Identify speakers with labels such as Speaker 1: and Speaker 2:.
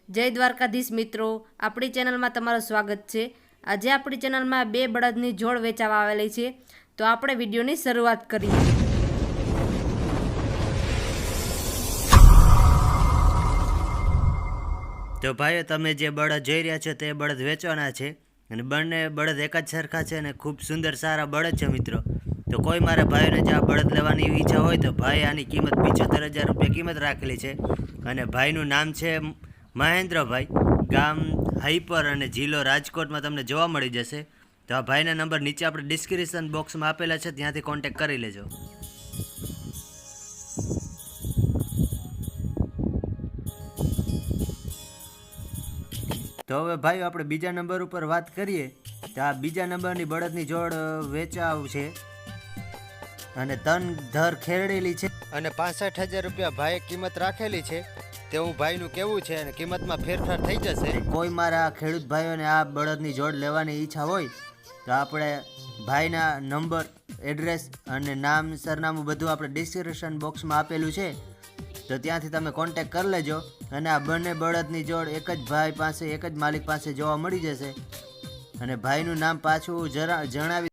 Speaker 1: જય દ્વારકાધીશ મિત્રો, આપણી ચેનલમાં તમારું સ્વાગત છે। આજે આપણી ચેનલમાં બે બળદની જોડ વેચાવા આવેલી છે, તો આપણે વિડીયોની શરૂઆત કરીએ।
Speaker 2: તો ભાઈઓ, તમે જે બળદ જોઈ રહ્યા છો તે બળદ વેચવાના છે અને બંને બળદ એક જ સરખા છે અને ખૂબ સુંદર સારા બળદ છે મિત્રો। તો કોઈ મારા ભાઈને જે આ બળદ લેવાની એવી ઈચ્છા હોય તો ભાઈ આની કિંમત 75,000 રૂપિયા કિંમત રાખેલી છે અને ભાઈનું નામ છે મહેન્દ્રભાઈ, ગામ હાઈપર અને જિલ્લો રાજકોટમાં તમને જોવા મળી જશે। તો આ ભાઈના નંબર નીચે આપણે ડિસ્ક્રિપ્શન બોક્સમાં આપેલા છે, ત્યાંથી કોન્ટેક્ટ કરી લેજો। તો હવે ભાઈઓ આપણે બીજા નંબર ઉપર વાત કરીએ તો આ બીજા નંબરની બળદની જોડ વેચાવ છે અને તન ધર ખેરડેલી છે અને 65,000 રૂપિયા ભાઈએ કિંમત રાખેલી છે। તેવું ભાઈનું કેવું છે અને કિંમતમાં ફેરફાર થઈ જશે। કોઈ મારા ખેડૂત ભાઈઓને આ બળદની જોડ લેવાની ઈચ્છા હોય તો આપણે ભાઈના નંબર, એડ્રેસ અને નામ, સરનામું બધું આપણે ડિસ્ક્રિપ્શન બોક્સમાં આપેલું છે, તો ત્યાંથી તમે કોન્ટેક્ટ કરી લેજો અને આ બંને બળદની જોડ એક જ ભાઈ પાસે, એક જ માલિક પાસે જોવા મળી જશે। અને ભાઈનું નામ પાછું જણાવી